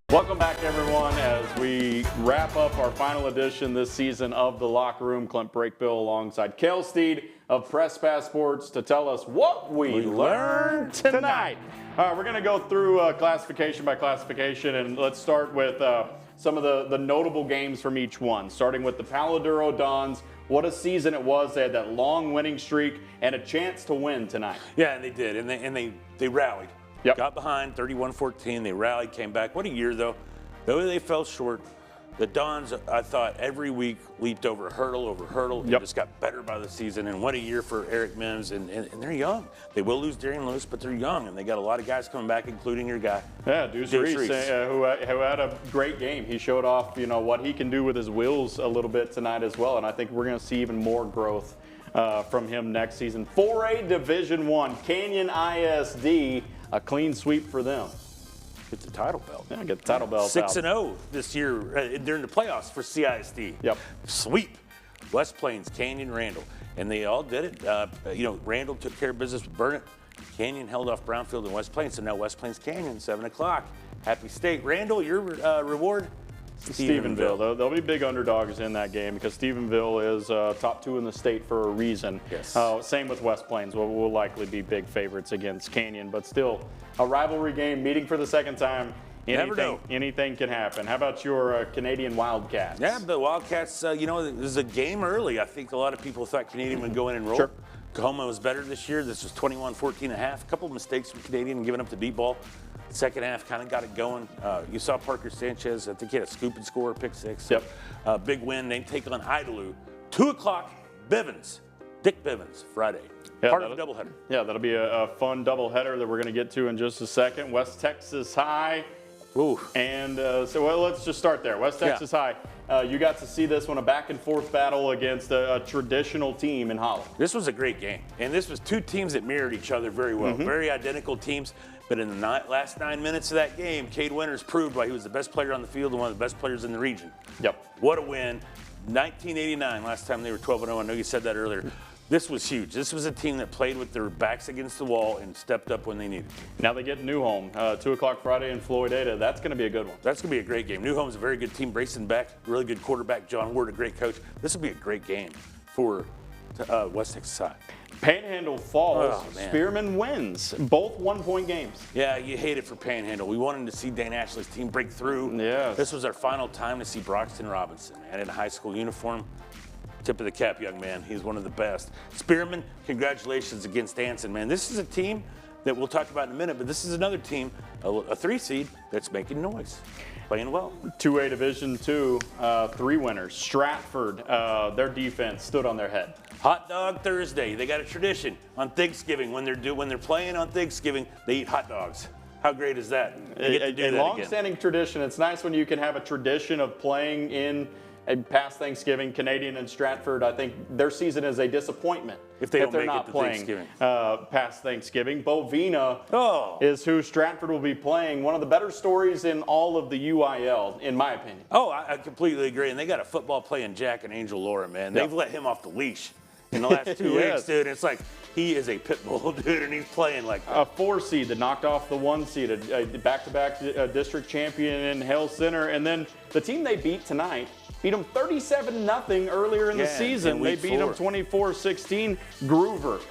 Welcome back, everyone, as we wrap up our final edition this season of The Locker Room. Clint Brakebill alongside Cale Steed of Press Passports to tell us what we learned tonight. All right, we're going to go through classification by classification, and let's start with some of the notable games from each one, starting with the Palo Duro Dons. What a season it was. They had that long winning streak and a chance to win tonight. Yeah, and they did, and they rallied. Yep. Got behind 31-14. They rallied, came back. What a year, though. Though they fell short, the Dons, I thought, every week leaped over hurdle, and just got better by the season. And what a year for Eric Mims. And they're young. They will lose Darian Lewis, but they're young. And they got a lot of guys coming back, including your guy. Yeah, Deuce Reese, who had a great game. He showed off, what he can do with his wheels a little bit tonight as well. And I think we're going to see even more growth from him next season. 4A Division I, Canyon ISD, a clean sweep for them. Get the title belt. Yeah, get the title belt. 6-0 this year during the playoffs for CISD. Yep. Sweep. West Plains, Canyon, Randall. And they all did it. Randall took care of business with Burnett. Canyon held off Brownfield and West Plains. So now West Plains Canyon, 7 o'clock. Happy State. Randall, your reward? Stephenville. They'll be big underdogs in that game because Stephenville is top 2 in the state for a reason. Yes. Same with West Plains. We'll likely be big favorites against Canyon, but still a rivalry game, meeting for the second time. Anything can happen. How about your Canadian Wildcats? Yeah, the Wildcats, this is a game early. I think a lot of people thought Canadian would go in and roll. Sure. Kahoma was better this year. This was 21-14.5. A couple of mistakes from Canadian giving up the deep ball. Second half kind of got it going. You saw Parker Sanchez. I think he had a scoop and score, pick 6. Yep. Big win. They take on Idalou. 2 o'clock, Bivens. Dick Bivens, Friday. Yeah, Part of a doubleheader. Yeah, that'll be a fun doubleheader that we're going to get to in just a second. West Texas High. Ooh. And let's just start there. West Texas High, you got to see this one, a back-and-forth battle against a traditional team in Holland. This was a great game. And this was 2 teams that mirrored each other very well. Very identical teams. But in the last 9 minutes of that game, Cade Winters proved why he was the best player on the field and one of the best players in the region. Yep. What a win. 1989, last time they were 12-0. I know you said that earlier. This was huge. This was a team that played with their backs against the wall and stepped up when they needed to. Now they get Newholm, 2 o'clock Friday in Floydada. That's going to be a good one. That's going to be a great game. Newholm's a very good team. Brayson Beck, really good quarterback. John Ward, a great coach. This will be a great game for West Texas High. Panhandle falls. Spearman wins. Both 1-point games. Yeah, you hate it for Panhandle. We wanted to see Dane Ashley's team break through. Yes. This was our final time to see Broxton Robinson, man, in a high school uniform. Tip of the cap, young man. He's one of the best. Spearman, congratulations against Anson, man. This is a team that we'll talk about in a minute, but this is another team, a 3 seed, that's making noise, playing well. 2A Division II, 3 winners. Stratford, their defense stood on their head. Hot Dog Thursday. They got a tradition on Thanksgiving. When they're playing on Thanksgiving, they eat hot dogs. How great is that? A long-standing tradition. It's nice when you can have a tradition of playing in past Thanksgiving. Canadian and Stratford, I think their season is a disappointment if they're not playing past Thanksgiving. Bovina is who Stratford will be playing. One of the better stories in all of the UIL, in my opinion. Oh, I completely agree. And they got a football playing Jack and Angel Laura, man. They've let him off the leash in the last 2 weeks, dude. It's like he is a pit bull, dude, and he's playing like that. A 4 seed that knocked off the 1 seed, a back-to-back district champion in Hale Center. And then the team they beat tonight beat them 37-0 earlier in the season. They beat them 24-16. Groover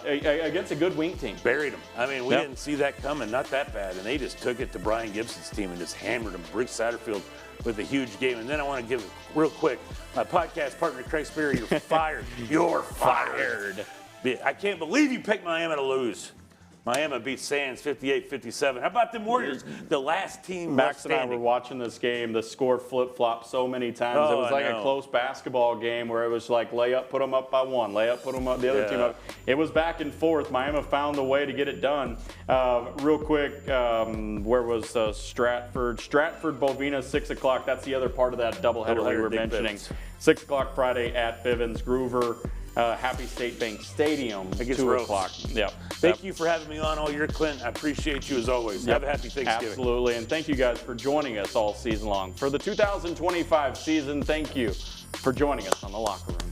against a good Wink team. Buried them. I mean, we didn't see that coming. Not that bad. And they just took it to Brian Gibson's team and just hammered them. Rick Satterfield with a huge game. And then I want to give real quick, my podcast partner, Craig Sperry, you're fired. You're fired. I can't believe you picked Miami to lose. Miami beat Sands 58-57. How about them Warriors? The last team Max and I were watching this game. The score flip-flopped so many times. It was like a close basketball game where it was like layup, put them up by 1. Layup, put them up, the other team up. It was back and forth. Miami found a way to get it done. Real quick, where was Stratford? Stratford, Bovina, 6 o'clock. That's the other part of that doubleheader we were mentioning. 6 o'clock Friday at Bivens. Groover. Happy State Bank Stadium, 2 o'clock. Thank you for having me on all year, Clint. I appreciate you as always. Have a happy Thanksgiving. Absolutely, and thank you guys for joining us all season long. For the 2025 season, thank you for joining us on The Locker Room.